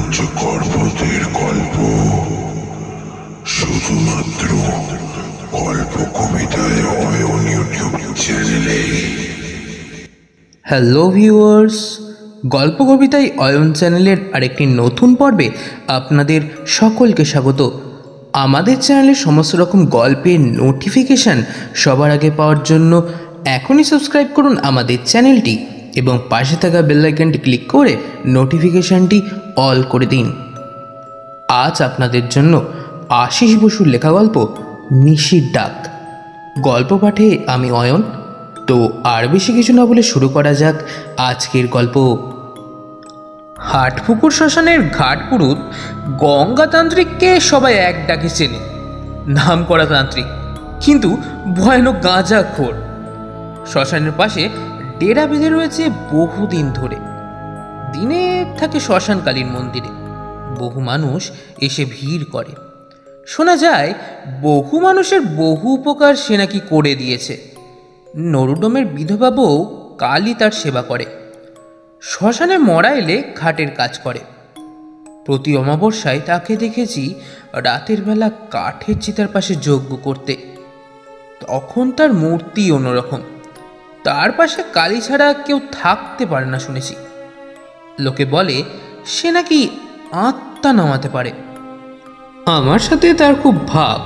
হচ্ছে গল্পদের গল্প, শুধুমাত্র গল্প কবিতায় অয়ন ইউটিউব চ্যানেলে। হ্যালো ভিউয়ার্স, গল্প কবিতায় অয়ন চ্যানেলের আরেকটি নতুন পর্বে আপনাদের সকলকে স্বাগত। আমাদের চ্যানেলের সমস্ত রকম গল্পের নোটিফিকেশান সবার আগে পাওয়ার জন্য এখনই সাবস্ক্রাইব করুন আমাদের চ্যানেলটি এবং পাশে থাকা বেল আইকনটি ক্লিক করে নোটিফিকেশানটি অল করে দিন। আজ আপনাদের জন্য আশিস বসুর লেখা গল্প নিশির ডাক। গল্প পাঠে আমি অয়ন। তো আর বেশি কিছু না বলে শুরু করা যাক আজকের গল্প। হাটপুকুর শ্মশানের ঘাটপুরুত গঙ্গাতান্ত্রিককে সবাই এক ডাকে চেনে। নাম করা তান্ত্রিক, কিন্তু ভয়ানক গাঁজাখোর। শ্মশানের পাশে ডেরা বেঁধে রয়েছে বহুদিন ধরে। দিনে থাকে শ্মশান কালীর মন্দিরে। বহু মানুষ এসে ভিড় করে। শোনা যায় বহু মানুষের বহু উপকার সে নাকি করে দিয়েছে। নরুডমের বিধবা বউ কালী তার সেবা করে। শ্মশানে মরা এলে ঘাটের কাজ করে। প্রতি অমাবস্যায় তাকে দেখেছি রাতের বেলা কাঠের চিতার পাশে যজ্ঞ করতে। তখন তার মূর্তি অন্যরকম। তার পাশে কালী ছাড়া কেউ থাকতে পারে না শুনেছি। লোকে বলে সে নাকি আত্মা নামাতে পারে। আমার সাথে তার খুব ভাব,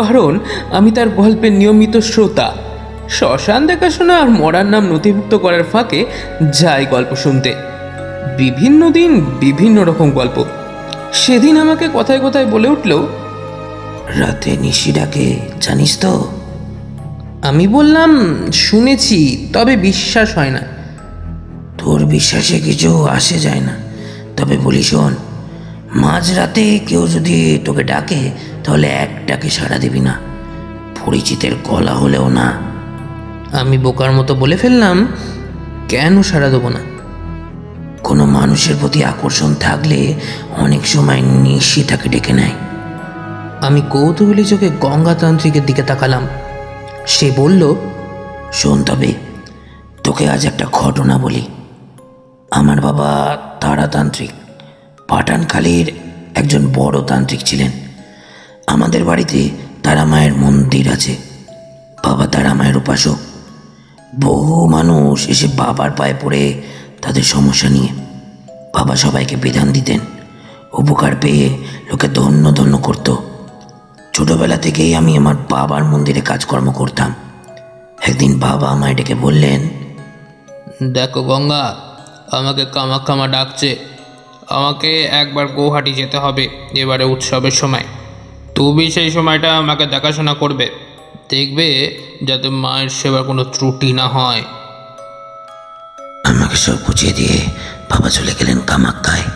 কারণ আমি তার গল্পের নিয়মিত শ্রোতা। শ্মশান দেখাশোনা আর মরার নাম নথিভুক্ত করার ফাঁকে যাই গল্প শুনতে। বিভিন্ন দিন বিভিন্ন রকম গল্প। সেদিন আমাকে কথায় কথায় বলে উঠল, রাতে নিশি ডাকে জানিস তো? আমি বললাম শুনেছি, তবে বিশ্বাস হয় না। তোর বিশ্বাসে কিছু আসে যায় না, তবে বলি শোন, মাঝরাতে কেউ যদি তোকে ডাকে তাহলে এক ডাকে সাড়া দিবি না, পরিচিতের গলা হলেও না। আমি বোকার মতো বলে ফেললাম, কেন সাড়া দেবো না? কোনো মানুষের প্রতি আকর্ষণ থাকলে অনেক সময় নিশি তাকে ডেকে নেয়। আমি কৌতূহলী চোখে গঙ্গাতান্ত্রিকের দিকে তাকালাম। সে বলল, শোন তবে, তোকে আজ একটা ঘটনা বলি। আমার বাবা তারাতান্ত্রিক, পাটানখালীর একজন বড় তান্ত্রিক ছিলেন। আমাদের বাড়িতে তারা মায়ের মন্দির আছে। বাবা তারা মায়ের উপাসক। বহু মানুষ এসে বাবার পায়ে পড়ে তাদের সমস্যা নিয়ে। বাবা সবাইকে বিধান দিতেন। উপকার পেয়ে লোকে ধন্য ধন্য করত। ছোটবেলা থেকেই আমি আমার বাবার মন্দিরে কাজকর্ম করতাম। একদিন বাবা আমায় ডেকে বললেন, দেখো গঙ্গা, আমাকে কামাখ্যামা ডাকছে। আমাকে একবার গৌহাটি যেতে হবে এবারে উৎসবের সময়। তুমি সেই সময়টা আমাকে দেখাশোনা করবে, দেখবে যাতে মায়ের সেবার কোনো ত্রুটি না হয়। আমাকে সব বুঝিয়ে দিয়ে বাবা চলে গেলেন কামাখ্যায়।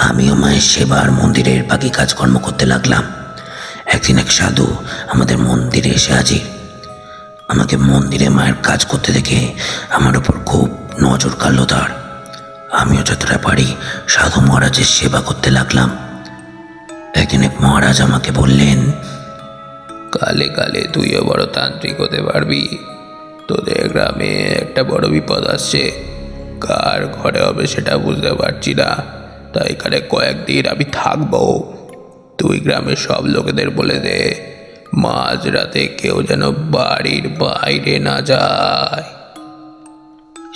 আমিও মায়ের সেবার মন্দিরের বাকি কাজকর্ম করতে লাগলাম। একদিন এক সাধু আমাদের মন্দিরে এসে হাজির। আমাকে মন্দিরে মায়ের কাজ করতে দেখে আমার উপর খুব নজর কাড়ল তার। আমিও যতটা পারি সাধু মহারাজের সেবা করতে লাগলাম। একদিন এক মহারাজ আমাকে বললেন, কালে কালে তুইও বড় তান্ত্রিক হতে পারবি। তোদের গ্রামে একটা বড় বিপদ আসছে, কার ঘরে হবে সেটা বুঝতে পারছি না। তাই এখানে কয়েকদিন আমি থাকবো। তুই গ্রামের সব লোকেদের বলে দে, মাঝরাতে কেউ যেন বাড়ির বাইরে না যায়।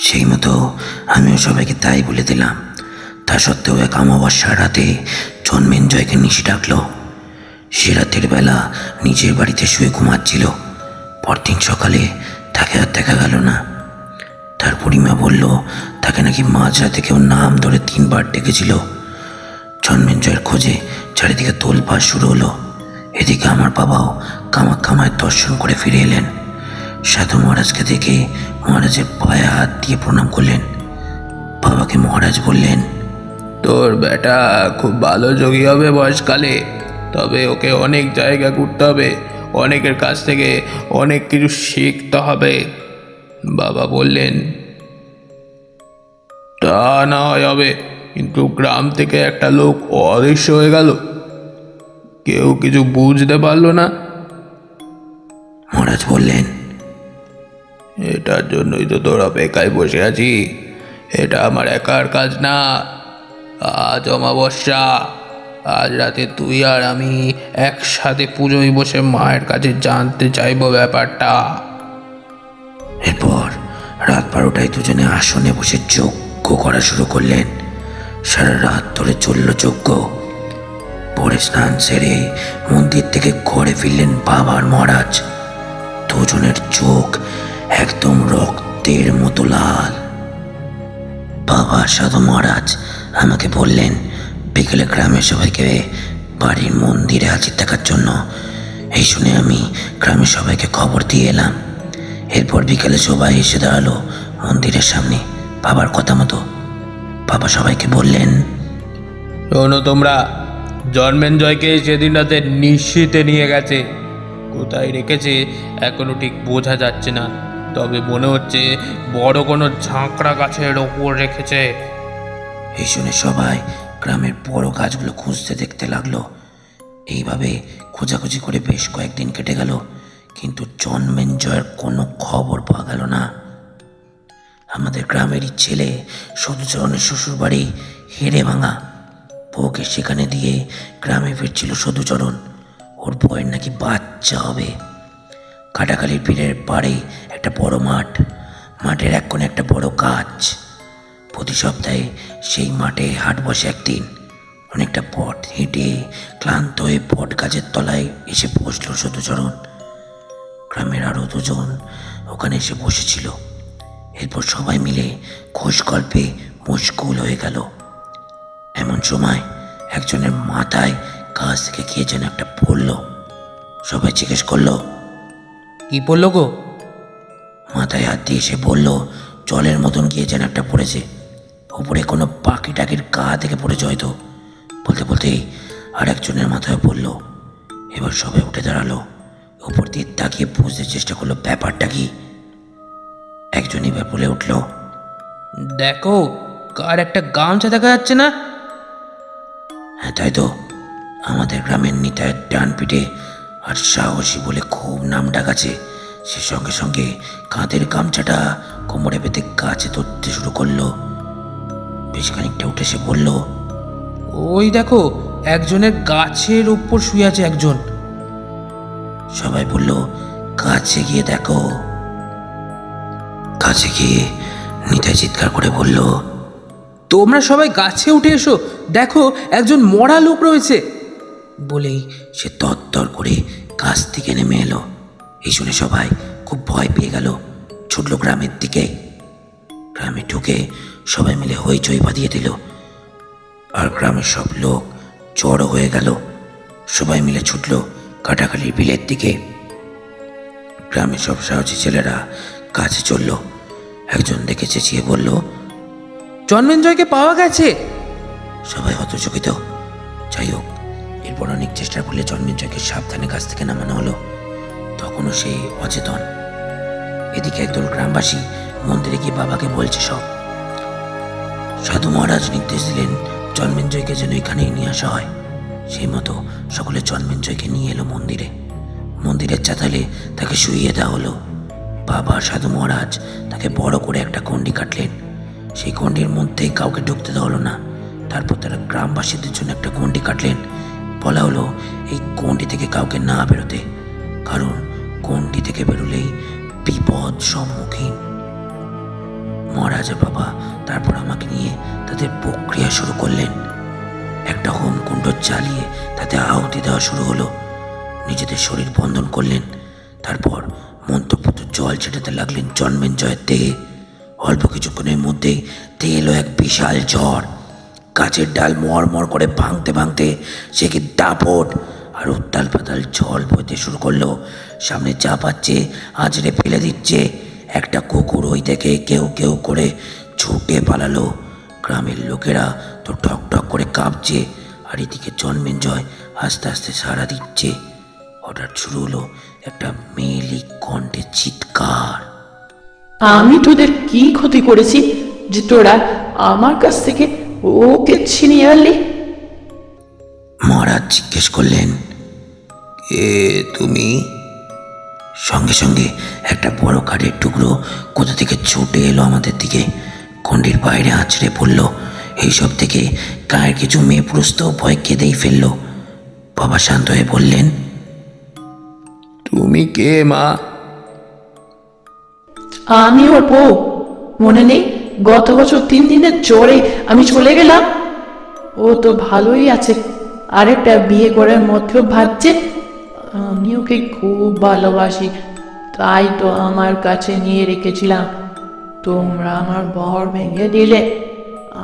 সেই মতো আমিও সবাইকে তাই বলে দিলাম। তা সত্ত্বেও এক অমাবস্যার রাতে জন্মেঞ্জয়কে নিশি ডাকলো। সে রাতের বেলা নিজের বাড়িতে শুয়ে ঘুমাচ্ছিল। পরদিন সকালে তাকে আর দেখা গেল না। তার বুড়িমা বলল তাকে নাকি মাঝরাতে কেউ নাম ধরে 3 বার ডেকেছিল। জন্মেঞ্জয়ের খোঁজে চারিদিকে তোলপাড় শুরু হলো। এদিকে আমার বাবাও কামাখ্যা মায়ের দর্শন করে ফিরে এলেন। সাধু মহারাজকে দেখে মহারাজের পায়ে হাত দিয়ে প্রণাম করলেন। বাবাকে মহারাজ বললেন, তোর বেটা খুব ভালো যোগী হবে বয়সকালে, তবে ওকে অনেক জায়গা ঘুরতে হবে, অনেকের কাছ থেকে অনেক কিছু শিখতে হবে। বাবা বললেন, তা না হয় হবে, কিন্তু গ্রাম থেকে একটা লোক অদৃশ্য হয়ে গেল, কেউ কিছু বুঝতে পারলো না। মহারাজ বললেন, এটার জন্যই তো তোর অপেক্ষায় বসে আছি। এটা আমার একার কাজ না, আজ অমাবস্যা, আজ রাতে তুই আর আমি একসাথে পুজোয় বসে মায়ের কাছে জানতে চাইবো ব্যাপারটা। এরপর রাত 12টায় দুজনে আসনে বসে যজ্ঞ করা শুরু করলেন। সারা রাত ধরে চলল যজ্ঞ। পরে স্নান সেরে মন্দির থেকে ঘরে ফিরলেন বাবা আর মহারাজ। দুজনের চোখ একদম রক্তের মতো লাল। বাবা সাধু মহারাজ আমাকে বললেন বিকেলে গ্রামের সবাইকে বাড়ির মন্দিরে হাজির থাকার জন্য। এই শুনে আমি গ্রামের সবাইকে খবর দিয়ে এলাম। এরপর বিকেলে সবাই এসে দাঁড়ালো মন্দিরের সামনে। বাবার কথা মতো বাবা সবাইকে বললেন, শোনো তোমরা, জন্মেঞ্জয়কে সেদিন রাতে নিশ্চিতে নিয়ে গেছে। কোথায় রেখেছে এখনো ঠিক বোঝা যাচ্ছে না, তবে মনে হচ্ছে বড় কোনো ঝাঁকড়া গাছের ওপর রেখেছে। এই শুনে সবাই গ্রামের বড় গাছগুলো খুঁজতে দেখতে লাগলো। এইভাবে খোঁজাখুঁজি করে বেশ কয়েকদিন কেটে গেল, কিন্তু জন্মেঞ্জয়ের কোনো খবর পাওয়া গেল না। আমাদের গ্রামেরই ছেলে সধুচরণের শ্বশুর বাড়ি হেড়ে ভাঙা। বউকে সেখানে দিয়ে গ্রামে ফিরছিল সধুচরণ। ওর বউয়ের নাকি বাচ্চা হবে। কাটাখালির পীরের পাড়ে একটা বড় মাঠ, মাঠের এক কোণে একটা বড় গাছ। প্রতি সপ্তাহে সেই মাঠে হাট বসে একদিন। অনেকটা পথ হেঁটে ক্লান্ত হয়ে বট গাছের তলায় এসে বসল সধুচরণ। গ্রামের আরও দুজন ওখানে এসে বসেছিল। এরপর সবাই মিলে খোশ গল্পে মশগুল হয়ে গেল। এমন সময় একজনের মাথায় গাছ থেকে কে যেন একটা পড়ল। সবাই জিজ্ঞেস করলো, কি পড়লো গো? মাথায় হাত দিয়ে সে বলল, জলের মতন গিয়ে যেন একটা পড়েছে। উপরে কোনো পাখি টাকির গা থেকে পড়েছে হয়তো। বলতে বলতেই আর একজনের মাথায় পড়ল। এবার সবাই উঠে দাঁড়ালো, উপর দিয়ে তাকিয়ে বুঝতে চেষ্টা করলো ব্যাপারটা কি। একজন এবার বলে উঠল, দেখো, কার একটা গামছা দেখা যাচ্ছে না? হ্যাঁ তাই তো, আমাদের গ্রামের নিতায়ের ডান পিঠে আর সাহসী বলে খুব নাম ডাকাছে। সে সঙ্গে সঙ্গে কাঁধের গামছাটা কোমরে পেতে গাছে ধরতে শুরু করলো। বেশ খানিকটা উঠে সে বলল, ওই দেখো, একজনের গাছের উপর শুয়ে আছে একজন। সবাই বলল, কাছে গিয়ে দেখো। কাছে গিয়ে নিতাই চিৎকার করে বলল, তোমরা সবাই গাছে উঠে এসো, দেখো একজন মরা লোক রয়েছে। বলেই সে তরতর করে গাছ থেকে নেমে এলো। এই শুনে সবাই খুব ভয় পেয়ে গেল, ছুটল গ্রামের দিকে। গ্রামে ঢুকে সবাই মিলে হইচই বাঁধিয়ে দিল, আর গ্রামের সব লোক জড়ো হয়ে গেল। সবাই মিলে ছুটল কাটাখালির বিলের দিকে। গ্রামের সব সাহসী ছেলেরা কাছে চলল। একজন দেখে চেঁচিয়ে বলল, জন্মেঞ্জয়কে পাওয়া গেছে। সবাই হতচকিত। যাই হোক, এরপর অনেক চেষ্টার ফলে জন্মেঞ্জয়কে সাবধানে গাছ থেকে নামানো হলো। তখনও সে অচেতন। এদিকে একদল গ্রামবাসী মন্দিরে গিয়ে বাবাকে বলছে সব। সাধু মহারাজ নির্দেশ দিলেন জন্মেঞ্জয়কে যেন এখানেই নিয়ে আসা হয়। সেই মতো সকলে জন্মেঞ্জয়কে নিয়ে এলো মন্দিরে। মন্দিরের চাতালে তাকে শুইয়ে দেওয়া হলো। বাবা সাধু মহারাজ তাকে বড় করে একটা গণ্ডি কাটলেন। সেই গণ্ডির মধ্যে কাউকে ঢুকতে দেওয়া হলো না। তারপর তারা গ্রামবাসীদের জন্য একটা গণ্ডি কাটলেন। বলা হলো এই গণ্ডি থেকে কাউকে না বেরোতে, কারণ গণ্ডি থেকে বেরোলেই বিপদ সম্মুখীন। মহারাজের বাবা তারপর আমাকে নিয়ে তাদের প্রক্রিয়া শুরু করলেন। একটা হোমকুণ্ড জ্বালিয়ে তাতে আহুতি দেওয়া শুরু হলো। নিজেদের শরীর বন্ধন করলেন। তারপর মন্ত্রপুত্র জল ছেটাতে লাগলেন জন্মেঞ্জয়ের দেহে। অল্প কিছুক্ষণের মধ্যেই এলো এক বিশাল ঝড়। গাছের ডাল মরমর করে ভাঙতে ভাঙতে সে কি দাপট আর উত্তাল পাতাল জল বইতে শুরু করলো। সামনে যা পাচ্ছে আঁচড়ে ফেলে দিচ্ছে। একটা কুকুর ওই দেখে কেউ কেউ করে ছুটে পালালো। গ্রামের লোকেরা তো টক টক করে কাঁপছে, আর এদিকে জন্মেঞ্জয় আস্তে আস্তে সাড়া দিচ্ছে। হঠাৎ শুরু হলো একটা মেয়েলি কণ্ঠে চিৎকার, আমি তোদের কি ক্ষতি করেছি যে তোরা আমার কাছ থেকে ওকে ছিনিয়ে আনলি? মহারাজ জিজ্ঞেস করলেন, কে তুমি? সঙ্গে সঙ্গে একটা বড় কাঠের টুকরো কোথা থেকে ছুটে এলো আমাদের দিকে। গণ্ডির বাইরে আছড়ে পড়ল এইসব থেকে গায়ের কিছু মেয়ে পুরুষ তো ভয় কেঁদেই ফেললো। বাবা শান্ত হয়ে বললেন, তুমি কে মা? আমি ওর বউ। মনে নেই গত বছর 3 দিনের জ্বরে আমি চলে গেলাম? ও তো ভালোই আছে, আরেকটা বিয়ে করার মতলব ভাবছে। আমি ওকে খুব ভালোবাসি, তাই তো আমার কাছে নিয়ে রেখেছিলাম। তোমরা আমার ঘর ভেঙে দিলে,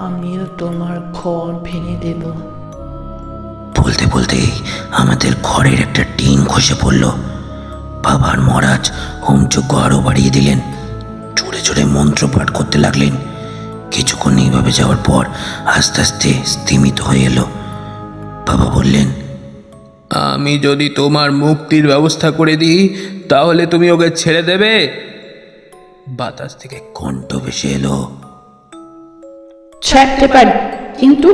আমিও তোমার ঘর ভেঙে দেব। বলতে বলতেই আমাদের ঘরের একটা টিন খসে পড়ল। বাবার মহারাজ হোমযজ্ঞ আরো বাড়িয়ে দিলেন, জোরে জোরে মন্ত্র পাঠ করতে লাগলেন। কিছুক্ষণ এইভাবে যাওয়ার পর আস্তে আস্তে স্থিমিত হয়ে এলো। বাবা বললেন, আমি যদি তোমার মুক্তির ব্যবস্থা করে দিই তাহলে তুমি ওকে ছেড়ে দেবে? বাতাস থেকে কণ্ঠ ভেসে এলো, ছাড়তে পারি, কিন্তু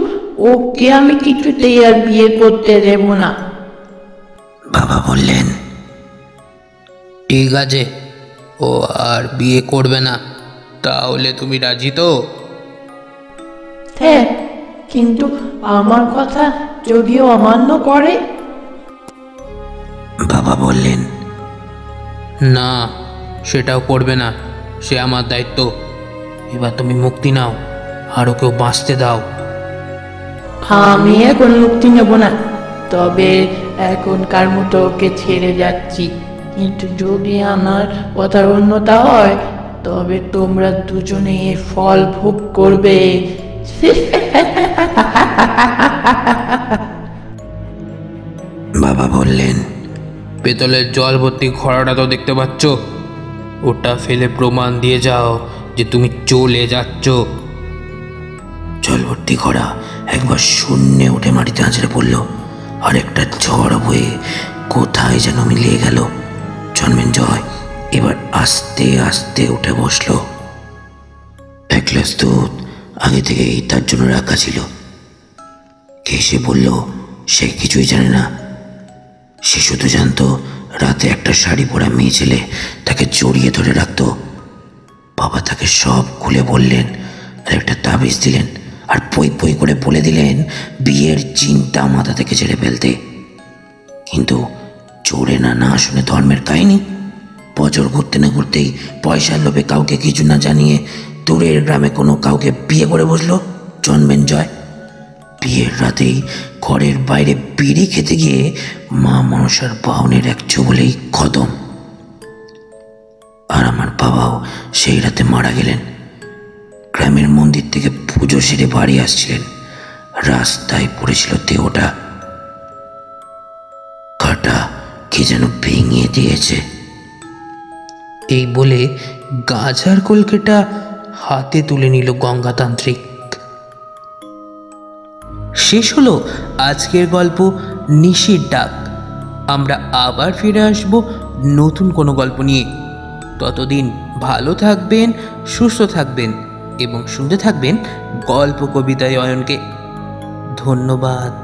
ওকে আমি কিছুতেই আর বিয়ে করতে দেব না। বাবা বললেন, ঠিক আছে, ও আর বিয়ে করবে না, তাহলে তুমি রাজি তো? হ্যাঁ, কিন্তু আমার কথা যদিও অমান্য করে? বাবা বললেন, না, সেটাও করবে না, সে আমার দায়িত্ব। এবার তুমি মুক্তি নাও আর ওকেও বাঁচতে দাও। আমি এখন মুক্তি নেব না, তবে এখনকার মতো ওকে ছেড়ে যাচ্ছি। কিন্তু যদি আমার কথার অন্যতা হয়, তবে তোমরা দুজনে এর ফল ভোগ করবে। বাবা বললেন, পেতলের জল ভর্তি ঘোড়াটা তো দেখতে পাচ্ছ, ওটা ফেলে প্রমাণ দিয়ে যাও যে তুমি চলে যাচ্ছ। জলভর্তি ঘোড়া একবার শূন্যে উঠে মাটিতে আছড়ে পড়ল, আর একটা ঝড় বয়ে কোথায় যেন মিলিয়ে গেল। জন্মেঞ্জয় এবার আস্তে আস্তে উঠে বসলো। এক গ্লাস দুধ আগে থেকেই তার জন্য রাখা ছিল। এসে বলল সে কিছুই জানে না, সে শুধু জানতো রাতে একটা শাড়ি পরা মেয়ে ছেলে তাকে জড়িয়ে ধরে রাখতো। বাবা তাকে সব খুলে বললেন, আর একটা তাবিজ দিলেন, আর পই পই করে বলে দিলেন বিয়ের চিন্তা মাথা থেকে ছেড়ে ফেলতে। কিন্তু জোরে না শুনে ধর্মের কাহিনী। বছর ঘুরতে না ঘুরতেই পয়সার লোভে কাউকে কিছু না জানিয়ে দূরের গ্রামে কোনো কাউকে বিয়ে করে বসলো জন্মেঞ্জয়। বিয়ের রাতেই ঘরের বাইরে বিড়ি খেতে গিয়ে মা মনসার বাহনের এক বলেই খতম। আর আমার বাবাও সেই রাতে মারা গেলেন। গ্রামের মন্দির থেকে পুজো সেরে বাড়ি আসছিলেন, রাস্তায় পড়েছিল দেহটা। কাটা কে যেন ভেঙে দিয়েছে। এই বলে গাঁজার কলকেটা হাতে তুলে নিল গঙ্গাতান্ত্রিক। শেষ হলো আজকের গল্প নিশির ডাক। আমরা আবার ফিরে আসব নতুন কোনো গল্প নিয়ে। ততদিন ভালো থাকবেন, সুস্থ থাকবেন এবং শুনতে থাকবেন গল্প কবিতায় অয়নকে। ধন্যবাদ।